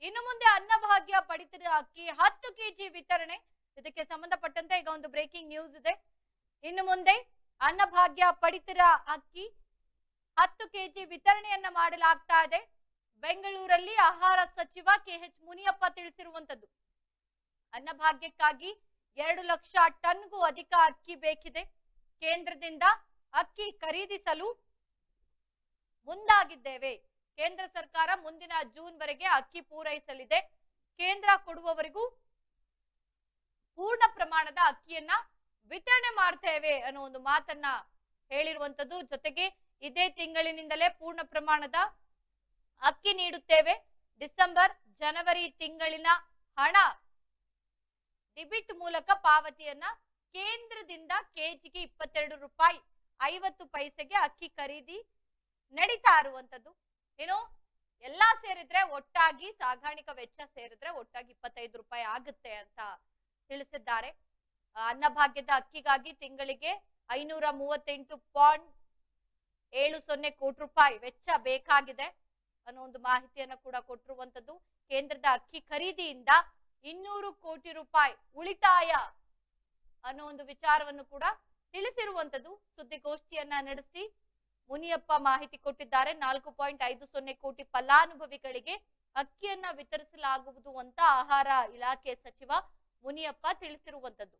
ಇನ್ನು ಮುಂದೆ ಅನ್ನಭಾಗ್ಯ ಪಡಿತರ ಅಕ್ಕಿ 10 ಕೆಜಿ ವಿತರಣೆ. ಇದಕ್ಕೆ ಸಂಬಂಧಪಟ್ಟಂತೆ ಈಗ ಒಂದು ಬ್ರೇಕಿಂಗ್ ನ್ಯೂಸ್ ಇದೆ. ಇನ್ನು ಮುಂದೆ ಅನ್ನಭಾಗ್ಯ ಪಡಿತರ ಅಕ್ಕಿ 10 ಕೆಜಿ ವಿತರಣೆಯನ್ನ ಮಾಡಲಾಗ್ತಾ ಇದೆ. ಬೆಂಗಳೂರಲ್ಲಿ ಆಹಾರ ಸಚಿವ ಕೆಎಚ್ ಮುನಿಯಪ್ಪ ತಿಳಿಸಿರುವಂತದ್ದು. ಅನ್ನಭಾಗ್ಯಕ್ಕಾಗಿ 2 ಲಕ್ಷ ಟನ್ಗೂ ಅಧಿಕ ಅಕ್ಕಿ ಬೇಕಿದೆ. ಕೇಂದ್ರದಿಂದ ಅಕ್ಕಿ ಖರೀದಿಸಲು ಮುಂದಾಗಿದ್ದೇವೆ. ಕೇಂದ್ರ ಸರ್ಕಾರ ಮುಂದಿನ ಜೂನ್ ವರೆಗೆ ಅಕ್ಕಿ ಪೂರೈಸಲಿದೆ. ಕೇಂದ್ರ ಕೊಡುವವರೆಗೂ ಪೂರ್ಣ ಪ್ರಮಾಣದ ಅಕ್ಕಿಯನ್ನ ವಿತರಣೆ ಮಾಡ್ತೇವೆ ಅನ್ನೋ ಒಂದು ಮಾತನ್ನ ಹೇಳಿರುವಂತದ್ದು. ಜೊತೆಗೆ ಇದೇ ತಿಂಗಳಿನಿಂದಲೇ ಪೂರ್ಣ ಪ್ರಮಾಣದ ಅಕ್ಕಿ ನೀಡುತ್ತೇವೆ. ಡಿಸೆಂಬರ್ ಜನವರಿ ತಿಂಗಳಿನ ಹಣ ಡಿಬಿಟ್ ಮೂಲಕ ಪಾವತಿಯನ್ನ ಕೇಂದ್ರದಿಂದ ಕೆಜಿಗೆ 22 ರೂಪಾಯಿ 50 ಪೈಸೆಗೆ ಅಕ್ಕಿ ಖರೀದಿ ನಡೀತಾ ಇರುವಂತದ್ದು. ಏನು ಎಲ್ಲಾ ಸೇರಿದ್ರೆ ಒಟ್ಟಾಗಿ ಸಾಗಾಣಿಕಾ ವೆಚ್ಚ ಸೇರಿದ್ರೆ ಒಟ್ಟಾಗಿ 25 ರೂಪಾಯಿ ಆಗುತ್ತೆ ಅಂತ ತಿಳಿಸಿದ್ದಾರೆ. ಅನ್ನಭಾಗ್ಯದ ಅಕ್ಕಿಗಾಗಿ ತಿಂಗಳಿಗೆ 538.70 ಕೋಟಿ ರೂಪಾಯಿ ವೆಚ್ಚ ಬೇಕಾಗಿದೆ ಅನ್ನೋ ಒಂದು ಮಾಹಿತಿಯನ್ನ ಕೂಡ ಕೊಟ್ಟಿರುವಂತದ್ದು. ಕೇಂದ್ರದ ಅಕ್ಕಿ ಖರೀದಿಯಿಂದ 200 ಕೋಟಿ ರೂಪಾಯಿ ಉಳಿತಾಯ ಅನ್ನೋ ಒಂದು ವಿಚಾರವನ್ನು ಕೂಡ ತಿಳಿಸಿರುವಂತದ್ದು. ಸುದ್ದಿಗೋಷ್ಠಿಯನ್ನ ನಡೆಸಿ ಮುನಿಯಪ್ಪ ಮಾಹಿತಿ ಕೊಟ್ಟಿದ್ದಾರೆ. 4.50 ಕೋಟಿ ಫಲಾನುಭವಿಗಳಿಗೆ ಅಕ್ಕಿಯನ್ನ ವಿತರಿಸಲಾಗುವುದು ಅಂತ ಆಹಾರ ಇಲಾಖೆ ಸಚಿವ ಮುನಿಯಪ್ಪ ತಿಳಿಸಿರುವಂತದ್ದು.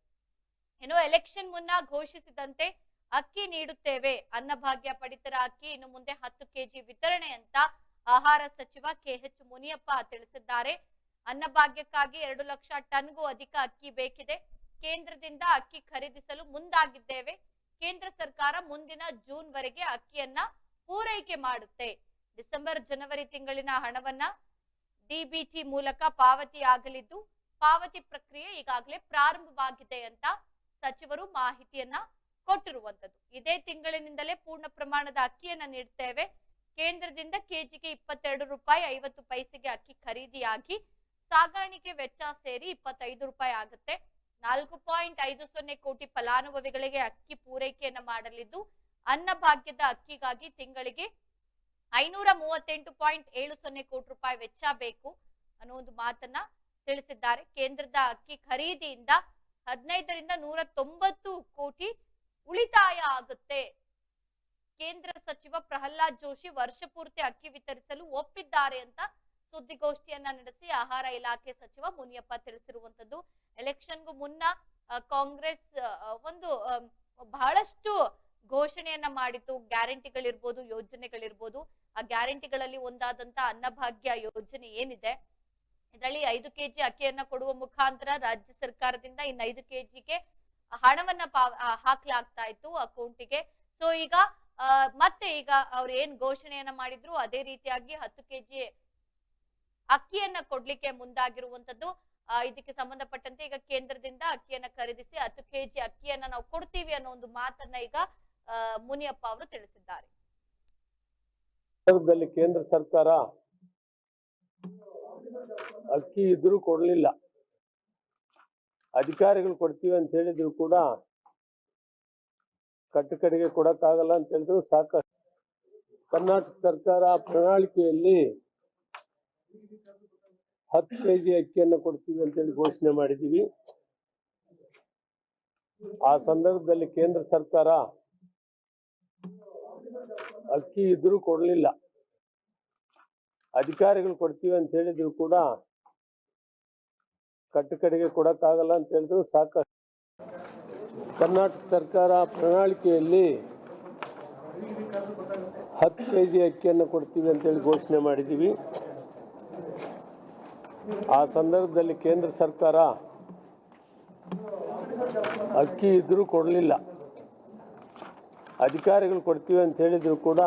ಏನು ಎಲೆಕ್ಷನ್ ಮುನ್ನ ಘೋಷಿಸಿದಂತೆ ಅಕ್ಕಿ ನೀಡುತ್ತೇವೆ. ಅನ್ನಭಾಗ್ಯ ಪಡಿತರ ಅಕ್ಕಿ ಇನ್ನು ಮುಂದೆ 10 ಕೆಜಿ ವಿತರಣೆ ಅಂತ ಆಹಾರ ಸಚಿವ ಕೆಎಚ್ ಮುನಿಯಪ್ಪ ತಿಳಿಸಿದ್ದಾರೆ. ಅನ್ನಭಾಗ್ಯಕ್ಕಾಗಿ 2 ಲಕ್ಷ ಟನ್ಗೂ ಅಧಿಕ ಅಕ್ಕಿ ಬೇಕಿದೆ. ಕೇಂದ್ರದಿಂದ ಅಕ್ಕಿ ಖರೀದಿಸಲು ಮುಂದಾಗಿದ್ದೇವೆ. ಕೇಂದ್ರ ಸರ್ಕಾರ ಮುಂದಿನ ಜೂನ್ ವರೆಗೆ ಅಕ್ಕಿಯನ್ನ ಪೂರೈಕೆ ಮಾಡುತ್ತೆ. ಡಿಸೆಂಬರ್ ಜನವರಿ ತಿಂಗಳಿನ ಹಣವನ್ನ ಡಿಬಿಟಿ ಮೂಲಕ ಪಾವತಿ ಆಗಲಿದ್ದು, ಪಾವತಿ ಪ್ರಕ್ರಿಯೆ ಈಗಾಗಲೇ ಪ್ರಾರಂಭವಾಗಿದೆ ಅಂತ ಸಚಿವರು ಮಾಹಿತಿಯನ್ನ ಕೊಟ್ಟಿರುವಂತದ್ದು. ಇದೇ ತಿಂಗಳಿನಿಂದಲೇ ಪೂರ್ಣ ಪ್ರಮಾಣದ ಅಕ್ಕಿಯನ್ನ ನೀಡುತ್ತೇವೆ. ಕೇಂದ್ರದಿಂದ ಕೆಜಿಗೆ 22 ರೂಪಾಯಿ 50 ಪೈಸೆಗೆ ಅಕ್ಕಿ ಖರೀದಿಯಾಗಿ ಸಾಗಾಣಿಕೆ ವೆಚ್ಚ ಸೇರಿ 25 ರೂಪಾಯಿ ಆಗುತ್ತೆ. 4.50 ಕೋಟಿ ಫಲಾನುಭವಿಗಳಿಗೆ ಅಕ್ಕಿ ಪೂರೈಕೆಯನ್ನ ಮಾಡಲಿದ್ದು, ಅನ್ನಭಾಗ್ಯದ ಅಕ್ಕಿಗಾಗಿ ತಿಂಗಳಿಗೆ 538.70 ಕೋಟಿ ರೂಪಾಯಿ ವೆಚ್ಚ ಬೇಕು ಅನ್ನೋ ಒಂದು ಮಾತನ್ನ ತಿಳಿಸಿದ್ದಾರೆ. ಕೇಂದ್ರದ ಅಕ್ಕಿ ಖರೀದಿಯಿಂದ 15ರಿಂದ 190 ಕೋಟಿ ಉಳಿತಾಯ ಆಗುತ್ತೆ. ಕೇಂದ್ರ ಸಚಿವ ಪ್ರಹ್ಲಾದ್ ಜೋಶಿ ವರ್ಷ ಪೂರ್ತಿ ಅಕ್ಕಿ ವಿತರಿಸಲು ಒಪ್ಪಿದ್ದಾರೆ ಅಂತ ಸುದ್ದಿಗೋಷ್ಠಿಯನ್ನ ನಡೆಸಿ ಆಹಾರ ಇಲಾಖೆ ಸಚಿವ ಮುನಿಯಪ್ಪ ತಿಳಿಸಿರುವಂತದ್ದು. ಎಲೆಕ್ಷನ್ಗೂ ಮುನ್ನ ಕಾಂಗ್ರೆಸ್ ಒಂದು ಬಹಳಷ್ಟು ಘೋಷಣೆಯನ್ನ ಮಾಡಿತ್ತು. ಗ್ಯಾರಂಟಿಗಳಿರ್ಬೋದು, ಯೋಜನೆಗಳಿರ್ಬೋದು. ಆ ಗ್ಯಾರಂಟಿಗಳಲ್ಲಿ ಒಂದಾದಂತ ಅನ್ನಭಾಗ್ಯ ಯೋಜನೆ ಏನಿದೆ, ಇದರಲ್ಲಿ 5 ಕೆಜಿ ಅಕ್ಕಿಯನ್ನ ಕೊಡುವ ಮುಖಾಂತರ ರಾಜ್ಯ ಸರ್ಕಾರದಿಂದ ಇನ್ನು 5 ಕೆಜಿಗೆ ಹಣವನ್ನ ಹಾಕ್ಲಾಗ್ತಾ ಇತ್ತು ಅಕೌಂಟಿಗೆ. ಸೊ ಈಗ ಮತ್ತೆ ಈಗ ಅವ್ರು ಏನ್ ಘೋಷಣೆಯನ್ನ ಮಾಡಿದ್ರು ಅದೇ ರೀತಿಯಾಗಿ 10 ಕೆಜಿ ಅಕ್ಕಿಯನ್ನ ಕೊಡ್ಲಿಕ್ಕೆ ಮುಂದಾಗಿರುವಂತದ್ದು. ಇದಕ್ಕೆ ಸಂಬಂಧಪಟ್ಟಂತೆ ಈಗ ಕೇಂದ್ರದಿಂದ ಅಕ್ಕಿಯನ್ನ ಖರೀದಿಸಿ 10 ಕೆಜಿ ಅಕ್ಕಿಯನ್ನ ನಾವು ಕೊಡ್ತೀವಿ ಅನ್ನೋ ಒಂದು ಮಾತನ್ನ ಈಗ ಮುನಿಯಪ್ಪ ಅವರು ತಿಳಿಸಿದ್ದಾರೆ. ಕೇಂದ್ರ ಸರ್ಕಾರ ಅಕ್ಕಿ ಇದ್ರೂ ಕೊಡ್ಲಿಲ್ಲ, ಅಧಿಕಾರಿಗಳು ಕೊಡ್ತೀವಿ ಅಂತ ಹೇಳಿದ್ರು ಕೂಡ ಕಟ್ಟಕಡೆಗೆ ಕೊಡಕ್ಕಾಗಲ್ಲ ಅಂತ ಹೇಳಿದ್ರು. ಸಾಕಷ್ಟು ಕರ್ನಾಟಕ ಸರ್ಕಾರ ಪ್ರಣಾಳಿಕೆಯಲ್ಲಿ 10 ಕೆಜಿ ಅಕ್ಕಿಯನ್ನು ಕೊಡ್ತೀವಿ ಅಂತೇಳಿ ಘೋಷಣೆ ಮಾಡಿದ್ದೀವಿ. ಆ ಸಂದರ್ಭದಲ್ಲಿ ಕೇಂದ್ರ ಸರ್ಕಾರ ಅಕ್ಕಿ ಇದ್ರೂ ಕೊಡ್ಲಿಲ್ಲ, ಅಧಿಕಾರಿಗಳು ಕೊಡ್ತೀವಿ ಅಂತ ಹೇಳಿದ್ರು ಕೂಡ ಕಟ್ಟಕಡೆಗೆ ಕೊಡಕ್ಕಾಗಲ್ಲ ಅಂತ ಹೇಳಿದ್ರು. ಸಾಕಷ್ಟು ಕರ್ನಾಟಕ ಸರ್ಕಾರ ಪ್ರಣಾಳಿಕೆಯಲ್ಲಿ 10 ಕೆಜಿ ಅಕ್ಕಿಯನ್ನು ಕೊಡ್ತೀವಿ ಅಂತೇಳಿ ಘೋಷಣೆ ಮಾಡಿದ್ದೀವಿ. ಆ ಸಂದರ್ಭದಲ್ಲಿ ಕೇಂದ್ರ ಸರ್ಕಾರ ಅಕ್ಕಿ ಇದ್ರೂ ಕೊಡಲಿಲ್ಲ, ಅಧಿಕಾರಿಗಳು ಕೊಡ್ತೀವಿ ಅಂತ ಹೇಳಿದ್ರು ಕೂಡ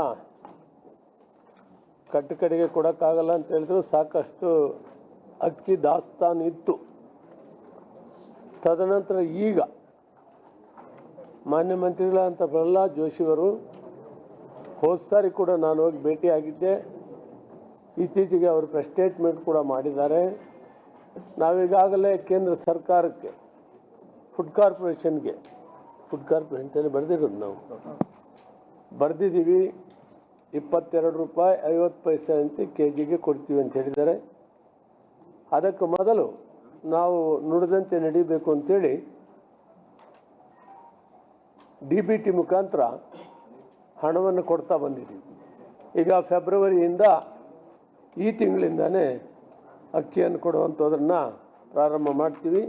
ಕಟ್ಟಕಡೆಗೆ ಕೊಡಕ್ಕಾಗಲ್ಲ ಅಂತ ಹೇಳಿದ್ರು. ಸಾಕಷ್ಟು ಅಕ್ಕಿ ದಾಸ್ತಾನು ಇತ್ತು. ತದನಂತರ ಈಗ ಮಾನ್ಯ ಮಂತ್ರಿಗಳಂತ ಪ್ರಹ್ಲಾದ್ ಜೋಶಿಯವರು ಹೋದ ಸಾರಿ ಕೂಡ ನಾನು ಹೋಗಿ ಭೇಟಿಯಾಗಿದ್ದೆ. ಇತ್ತೀಚೆಗೆ ಅವರು ಪ್ರೆಸ್ ಸ್ಟೇಟ್ಮೆಂಟ್ ಕೂಡ ಮಾಡಿದ್ದಾರೆ. ನಾವೀಗಾಗಲೇ ಕೇಂದ್ರ ಸರ್ಕಾರಕ್ಕೆ ಫುಡ್ ಕಾರ್ಪೊರೇಷನ್ಗೆ ಬರೆದಿರೋದು ನಾವು ಬರೆದಿದ್ದೀವಿ. 22 ರೂಪಾಯಿ 50 ಪೈಸೆ ಅಂತ ಕೆಜಿಗೆ ಕೊಡ್ತೀವಿ ಅಂತ ಹೇಳಿದ್ದಾರೆ. ಅದಕ್ಕೆ ಮೊದಲು ನಾವು ನುಡಿದಂತೆ ನಡೀಬೇಕು ಅಂತೇಳಿ DBT ಮುಖಾಂತರ ಹಣವನ್ನು ಕೊಡ್ತಾ ಬಂದಿದ್ದೀವಿ. ಈಗ ಫೆಬ್ರವರಿಯಿಂದ ಈ ತಿಂಗಳಿಂದನೇ ಅಕ್ಕಿಯನ್ನು ಕೊಡುವಂಥದ್ದನ್ನು ಪ್ರಾರಂಭ ಮಾಡ್ತೀವಿ.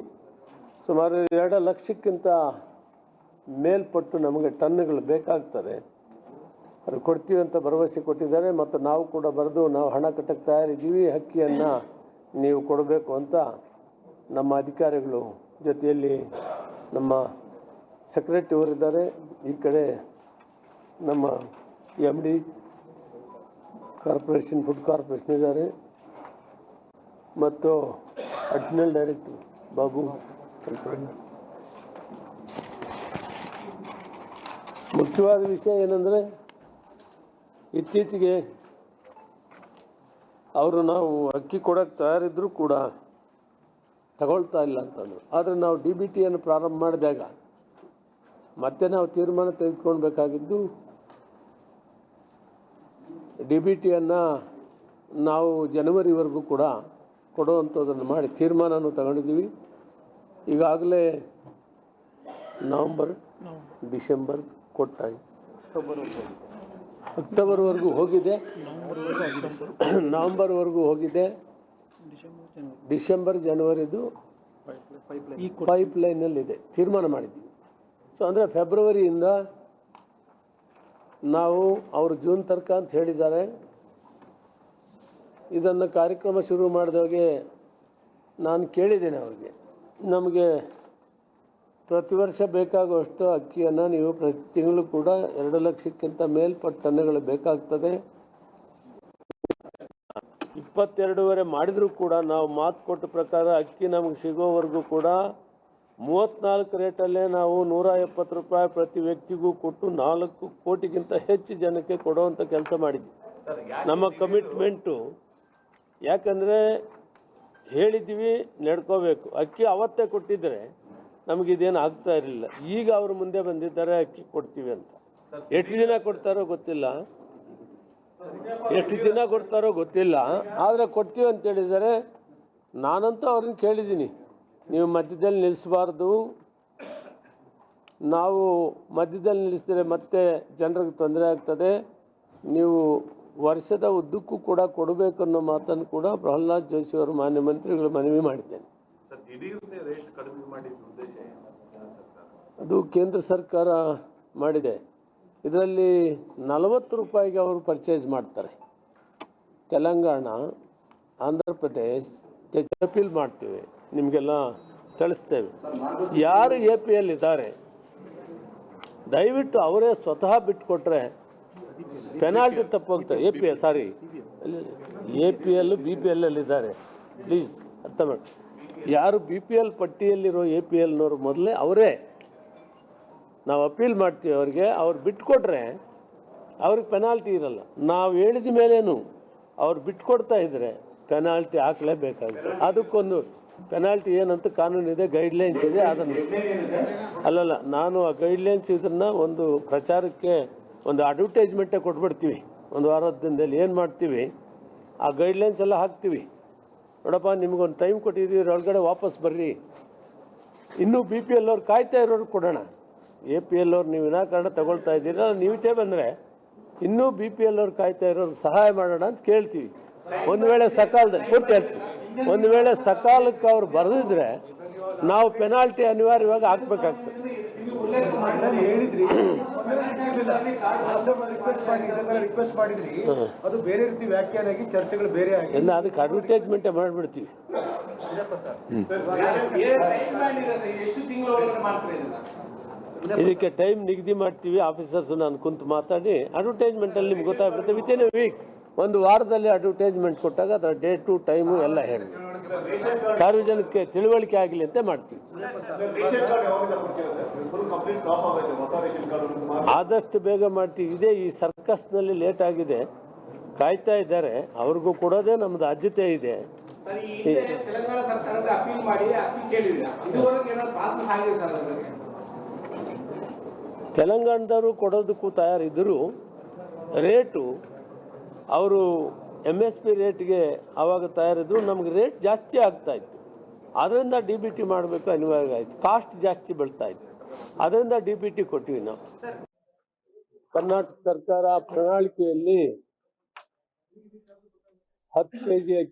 ಸುಮಾರು 2 ಲಕ್ಷಕ್ಕಿಂತ ಮೇಲ್ಪಟ್ಟು ನಮಗೆ ಟನ್ನುಗಳು ಬೇಕಾಗ್ತದೆ. ಅದು ಕೊಡ್ತೀವಿ ಅಂತ ಭರವಸೆ ಕೊಟ್ಟಿದ್ದಾರೆ. ಮತ್ತು ನಾವು ಕೂಡ ಬರೆದು ನಾವು ಹಣ ಕಟ್ಟಕ್ಕೆ ತಯಾರಿದ್ದೀವಿ, ಅಕ್ಕಿಯನ್ನು ನೀವು ಕೊಡಬೇಕು ಅಂತ ನಮ್ಮ ಅಧಿಕಾರಿಗಳು ಜೊತೆಯಲ್ಲಿ ನಮ್ಮ ಸೆಕ್ರೆಟರಿ ಅವರಿದ್ದಾರೆ, ಈ ಕಡೆ ನಮ್ಮ MD ಕಾರ್ಪೊರೇಷನ್ ಫುಡ್ ಕಾರ್ಪೊರೇಷನ್ ಇದ್ದಾರೆ, ಮತ್ತು ಅಡಿಷನಲ್ ಡೈರೆಕ್ಟರ್ ಬಾಬು. ಮುಖ್ಯವಾದ ವಿಷಯ ಏನಂದರೆ ಇತ್ತೀಚೆಗೆ ಅವರು ನಾವು ಅಕ್ಕಿ ಕೊಡೋಕ್ಕೆ ತಯಾರಿದ್ದರೂ ಕೂಡ ತಗೊಳ್ತಾ ಇಲ್ಲ ಅಂತಂದರು. ಆದರೆ ನಾವು DBTಯನ್ನು ಪ್ರಾರಂಭ ಮಾಡಿದಾಗ ಮತ್ತೆ ನಾವು ತೀರ್ಮಾನ ತೆಗೆದುಕೊಳ್ಬೇಕಾಗಿದ್ದು DBTಯನ್ನು ನಾವು ಜನವರಿವರೆಗೂ ಕೂಡ ಕೊಡುವಂಥದ್ದನ್ನು ಮಾಡಿ ತೀರ್ಮಾನನೂ ತಗೊಂಡಿದ್ದೀವಿ. ಈಗಾಗಲೇ ನವಂಬರ್ ಡಿಸೆಂಬರ್ ಕೊಟ್ಟಾಯಿತು, ಅಕ್ಟೋಬರ್ವರೆಗೂ ಹೋಗಿದೆ, ನವಂಬರ್ವರೆಗೂ ಹೋಗಿದೆ, ಡಿಸೆಂಬರ್ ಜನವರಿದು ಪೈಪ್ಲೈನಲ್ಲಿದೆ, ತೀರ್ಮಾನ ಮಾಡಿದ್ದೀವಿ. ಸೊ ಅಂದರೆ ಫೆಬ್ರವರಿಯಿಂದ ನಾವು ಅವರು ಜೂನ್ ತನಕ ಅಂತ ಹೇಳಿದ್ದಾರೆ. ಇದನ್ನು ಕಾರ್ಯಕ್ರಮ ಶುರು ಮಾಡಿದವಾಗೆ ನಾನು ಕೇಳಿದ್ದೇನೆ ಅವರಿಗೆ, ನಮಗೆ ಪ್ರತಿ ವರ್ಷ ಬೇಕಾಗುವಷ್ಟು ಅಕ್ಕಿಯನ್ನು ನೀವು ಪ್ರತಿ ತಿಂಗಳು ಕೂಡ 2 ಲಕ್ಷಕ್ಕಿಂತ ಮೇಲ್ಪಟ್ಟ ಟನ್ನುಗಳು ಬೇಕಾಗ್ತದೆ. 22 ಮಾಡಿದರೂ ಕೂಡ ನಾವು ಮಾತು ಕೊಟ್ಟ ಪ್ರಕಾರ ಅಕ್ಕಿ ನಮಗೆ ಸಿಗೋವರೆಗೂ ಕೂಡ 34 ರೇಟಲ್ಲೇ ನಾವು 170 ರೂಪಾಯಿ ಪ್ರತಿ ವ್ಯಕ್ತಿಗೂ ಕೊಟ್ಟು 4 ಕೋಟಿಗಿಂತ ಹೆಚ್ಚು ಜನಕ್ಕೆ ಕೊಡುವಂಥ ಕೆಲಸ ಮಾಡಿದ್ವಿ. ನಮ್ಮ ಕಮಿಟ್ಮೆಂಟು, ಯಾಕಂದರೆ ಹೇಳಿದ್ದೀವಿ, ನಡ್ಕೋಬೇಕು. ಅಕ್ಕಿ ಅವತ್ತೇ ಕೊಟ್ಟಿದ್ದರೆ ನಮಗಿದೇನು ಆಗ್ತಾ ಇರಲಿಲ್ಲ. ಈಗ ಅವರು ಮುಂದೆ ಬಂದಿದ್ದಾರೆ ಅಕ್ಕಿ ಕೊಡ್ತೀವಿ ಅಂತ. ಎಷ್ಟು ದಿನ ಕೊಡ್ತಾರೋ ಗೊತ್ತಿಲ್ಲ, ಆದರೆ ಕೊಡ್ತೀವಿ ಅಂತ ಹೇಳಿದ್ದಾರೆ. ನಾನಂತೂ ಅವ್ರನ್ನ ಕೇಳಿದ್ದೀನಿ, ನೀವು ಮಧ್ಯದಲ್ಲಿ ನಿಲ್ಲಿಸಬಾರ್ದು, ನಾವು ಮಧ್ಯದಲ್ಲಿ ನಿಲ್ಲಿಸಿದ್ರೆ ಮತ್ತೆ ಜನರಿಗೆ ತೊಂದರೆ ಆಗ್ತದೆ, ನೀವು ವರ್ಷದ ಉದ್ದಕ್ಕೂ ಕೂಡ ಕೊಡಬೇಕು ಅನ್ನೋ ಮಾತನ್ನು ಕೂಡ ಪ್ರಹ್ಲಾದ್ ಜೋಶಿ ಅವರು ಮಾನ್ಯ ಮಂತ್ರಿಗಳು ಮನವಿ ಮಾಡಿದ್ದೇನೆ. ಅದು ಕೇಂದ್ರ ಸರ್ಕಾರ ಮಾಡಿದೆ. ಇದರಲ್ಲಿ 40 ರೂಪಾಯಿಗೆ ಅವರು ಪರ್ಚೇಸ್ ಮಾಡ್ತಾರೆ. ತೆಲಂಗಾಣ, ಆಂಧ್ರ ಪ್ರದೇಶ್ ಅಪೀಲ್ ಮಾಡ್ತೀವಿ, ನಿಮಗೆಲ್ಲ ತಿಳಿಸ್ತೇವೆ. ಯಾರು APL ಇದ್ದಾರೆ ದಯವಿಟ್ಟು ಅವರೇ ಸ್ವತಃ ಬಿಟ್ಟುಕೊಟ್ರೆ ಪೆನಾಲ್ಟಿ ತಪ್ಪೋಗ್ತಾರೆ. APL BPL ಇದ್ದಾರೆ, ಪ್ಲೀಸ್ ಅರ್ಥ ಮಾಡಿ. ಯಾರು BPL ಪಟ್ಟಿಯಲ್ಲಿರೋ APLನವರು ಮೊದಲೇ ಅವರೇ ನಾವು ಅಪೀಲ್ ಮಾಡ್ತೀವಿ ಅವ್ರಿಗೆ. ಅವ್ರು ಬಿಟ್ಕೊಟ್ರೆ ಅವ್ರಿಗೆ ಪೆನಾಲ್ಟಿ ಇರಲ್ಲ. ನಾವು ಹೇಳಿದ ಮೇಲೇನು ಅವ್ರು ಬಿಟ್ಕೊಡ್ತಾ ಇದ್ದರೆ ಪೆನಾಲ್ಟಿ ಹಾಕಲೇಬೇಕಾಗುತ್ತೆ. ಅದಕ್ಕೊಂದು ಪೆನಾಲ್ಟಿ ಏನಂತ ಕಾನೂನಿದೆ, ಗೈಡ್ಲೈನ್ಸ್ ಇದೆ. ಅದನ್ನು ನಾನು ಆ ಗೈಡ್ಲೈನ್ಸ್ ಇದನ್ನು ಒಂದು ಪ್ರಚಾರಕ್ಕೆ ಒಂದು ಅಡ್ವರ್ಟೈಸ್ಮೆಂಟೇ ಕೊಟ್ಬಿಡ್ತೀವಿ. ಒಂದು ವಾರದ ದಿನದಲ್ಲಿ ಏನು ಮಾಡ್ತೀವಿ, ಆ ಗೈಡ್ಲೈನ್ಸ್ ಎಲ್ಲ ಹಾಕ್ತೀವಿ. ನೋಡಪ್ಪ, ನಿಮಗೊಂದು ಟೈಮ್ ಕೊಟ್ಟಿದ್ದೀವಿ, ಒಳಗಡೆ ವಾಪಸ್ ಬರ್ರಿ. ಇನ್ನೂ BPL ಅವ್ರು ಕಾಯ್ತಾ ಇರೋರು ಕೊಡೋಣ. APL ಅವ್ರು ನೀವು ವಿನಾಕಾರಣ ತಗೊಳ್ತಾ ಇದ್ದೀರ, ನೀವೇ ಬಂದರೆ ಇನ್ನೂ BPL ಅವ್ರು ಕಾಯ್ತಾ ಇರೋರು ಸಹಾಯ ಮಾಡೋಣ ಅಂತ ಕೇಳ್ತೀವಿ. ಒಂದು ವೇಳೆ ಸಕಾಲದಲ್ಲಿ ಪೂರ್ತಿ ಹೇಳ್ತೀವಿ, ಒಂದು ವೇಳೆ ಸಕಾಲಕ್ಕೆ ಅವ್ರು ಬರೆದಿದ್ರೆ ನಾವು ಪೆನಾಲ್ಟಿ ಅನಿವಾರ್ಯವಾಗಿ ಹಾಕ್ಬೇಕಾಗ್ತದೆ. ಅದಕ್ಕೆ ಅಡ್ವರ್ಟೈಸ್ಮೆಂಟೇ ಮಾಡಿಬಿಡ್ತೀವಿ. ಇದಕ್ಕೆ ಟೈಮ್ ನಿಗದಿ ಮಾಡ್ತೀವಿ. ಆಫೀಸರ್ಸು ನಾನು ಕುಂತು ಮಾತಾಡಿ ಅಡ್ವರ್ಟೈಸ್ಮೆಂಟಲ್ಲಿ ನಿಮ್ಗೆ ಗೊತ್ತಾಗ್ಬಿಡುತ್ತೆ. ವಿತಿನ್ ಎ ವೀಕ್, ಒಂದು ವಾರದಲ್ಲಿ ಅಡ್ವರ್ಟೈಸ್ಮೆಂಟ್ ಕೊಟ್ಟಾಗ ಅದರ ಡೇಟು ಟೈಮು ಎಲ್ಲ ಹೇಳಿ ಸಾರ್ವಜನಿಕಕ್ಕೆ ತಿಳುವಳಿಕೆ ಆಗಲಿ ಅಂತ ಮಾಡ್ತೀವಿ. ಆದಷ್ಟು ಬೇಗ ಮಾಡ್ತೀವಿ. ಇದೇ ಈ ಸರ್ಕಸ್ನಲ್ಲಿ ಲೇಟ್ ಆಗಿದೆ, ಕಾಯ್ತಾ ಇದ್ದಾರೆ, ಅವ್ರಿಗೂ ಕೊಡೋದೇ ನಮ್ಮದು ಆದ್ಯತೆ ಇದೆ. ತೆಲಂಗಾಣದವರು ಕೊಡೋದಕ್ಕೂ ತಯಾರಿದ್ದರು. ರೇಟು ಅವರು MSP ರೇಟ್ಗೆ ಆವಾಗ ತಯಾರಿದ್ರು, ನಮಗೆ ರೇಟ್ ಜಾಸ್ತಿ ಆಗ್ತಾಯಿತ್ತು. ಅದರಿಂದ DBT ಮಾಡಬೇಕು ಅನಿವಾರ್ಯ ಆಯಿತು. ಕಾಸ್ಟ್ ಜಾಸ್ತಿ ಬೀಳ್ತಾ ಇತ್ತು, ಅದರಿಂದ DBT ಕೊಟ್ಟಿವಿ ನಾವು. ಕರ್ನಾಟಕ ಸರ್ಕಾರ ಪ್ರಣಾಳಿಕೆಯಲ್ಲಿ 10 kg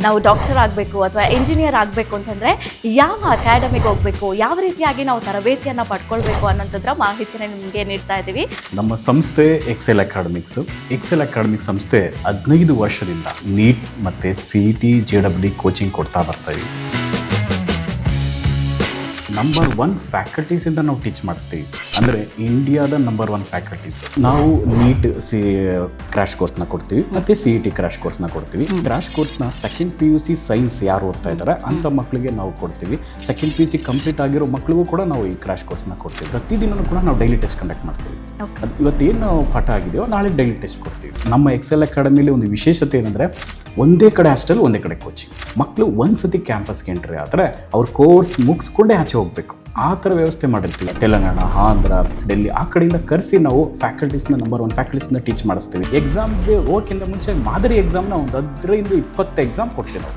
ನಾವು ಡಾಕ್ಟರ್ ಆಗಬೇಕು ಅಥವಾ ಇಂಜಿನಿಯರ್ ಆಗಬೇಕು ಅಂತಂದರೆ ಯಾವ ಅಕಾಡೆಮಿಗೆ ಹೋಗಬೇಕು, ಯಾವ ರೀತಿಯಾಗಿ ನಾವು ತರಬೇತಿಯನ್ನು ಪಡ್ಕೊಳ್ಬೇಕು ಅನ್ನೋಂಥದ್ರ ಮಾಹಿತಿನ ನಿಮಗೆ ನೀಡ್ತಾ ಇದ್ದೀವಿ. ನಮ್ಮ ಸಂಸ್ಥೆ ಎಕ್ಸೆಲ್ ಅಕಾಡೆಮಿಕ್ ಸಂಸ್ಥೆ 15 ವರ್ಷದಿಂದ ನೀಟ್ ಮತ್ತು CET JEE ಕೋಚಿಂಗ್ ಕೊಡ್ತಾ ಬರ್ತೀವಿ. ನಂಬರ್ 1 ಫ್ಯಾಕಲ್ಟೀಸಿಂದ ನಾವು ಟೀಚ್ ಮಾಡಿಸ್ತೀವಿ, ಅಂದರೆ ಇಂಡಿಯಾದ ನಂಬರ್ 1 ಫ್ಯಾಕಲ್ಟೀಸ್. ನಾವು ನೀಟ್ ಕ್ರ್ಯಾಶ್ ಕೋರ್ಸ್ನ ಕೊಡ್ತೀವಿ ಮತ್ತು CET ಕ್ರ್ಯಾಶ್ ಕೋರ್ಸ್ನ ಕೊಡ್ತೀವಿ. ಕ್ರ್ಯಾಶ್ ಕೋರ್ಸ್ನ ಸೆಕೆಂಡ್ PUC ಸೈನ್ಸ್ ಯಾರು ಓದ್ತಾ ಇದ್ದಾರೆ ಅಂಥ ಮಕ್ಕಳಿಗೆ ನಾವು ಕೊಡ್ತೀವಿ. ಸೆಕೆಂಡ್ PUC ಕಂಪ್ಲೀಟ್ ಆಗಿರೋ ಮಕ್ಕಳಿಗೂ ಕೂಡ ನಾವು ಈ ಕ್ರ್ಯಾಶ್ ಕೋರ್ಸ್ನ ಕೊಡ್ತೀವಿ. ಪ್ರತಿದಿನವೂ ಕೂಡ ನಾವು ಡೈಲಿ ಟೆಸ್ಟ್ ಕಂಡಕ್ಟ್ ಮಾಡ್ತೀವಿ. ಅದು ಇವತ್ತೇನು ಪಾಠ ಆಗಿದೆಯೋ ನಾಳೆ ಡೈಲಿ ಟೆಸ್ಟ್ ಕೊಡ್ತೀವಿ. ನಮ್ಮ ಎಕ್ಸೆಲ್ ಅಕಾಡೆಮಿಲಿ ಒಂದು ವಿಶೇಷತೆ ಏನಂದರೆ ಒಂದೇ ಕಡೆ ಹಾಸ್ಟೆಲ್, ಒಂದೇ ಕಡೆ ಕೋಚಿಂಗ್. ಮಕ್ಕಳು ಒಂದ್ಸತಿ ಕ್ಯಾಂಪಸ್ಗೆ ಎಂಟ್ರಿ ಆದರೆ ಅವ್ರ ಕೋರ್ಸ್ ಮುಗಿಸ್ಕೊಂಡೇ ಆಚೆ ಹೋಗಬೇಕು, ಆ ಥರ ವ್ಯವಸ್ಥೆ ಮಾಡಿರ್ತೀವಿ. ತೆಲಂಗಾಣ, ಆಂಧ್ರ, ಡೆಲ್ಲಿ ಆ ಕಡೆಯಿಂದ ಕರೆಸಿ ನಾವು ಫ್ಯಾಕಲ್ಟೀಸ್ನ ನಂಬರ್ 1 ಫ್ಯಾಕಲ್ಟೀಸ್ನ ಟೀಚ್ ಮಾಡಿಸ್ತೀವಿ. ಎಕ್ಸಾಮ್ಗೆ ಹೋಗೋಕ್ಕಿಂತ ಮುಂಚೆ ಮಾದರಿ ಎಕ್ಸಾಮ್ನ ಒಂದು 15-20 ಎಕ್ಸಾಮ್ ಕೊಡ್ತೀವಿ ನಾವು.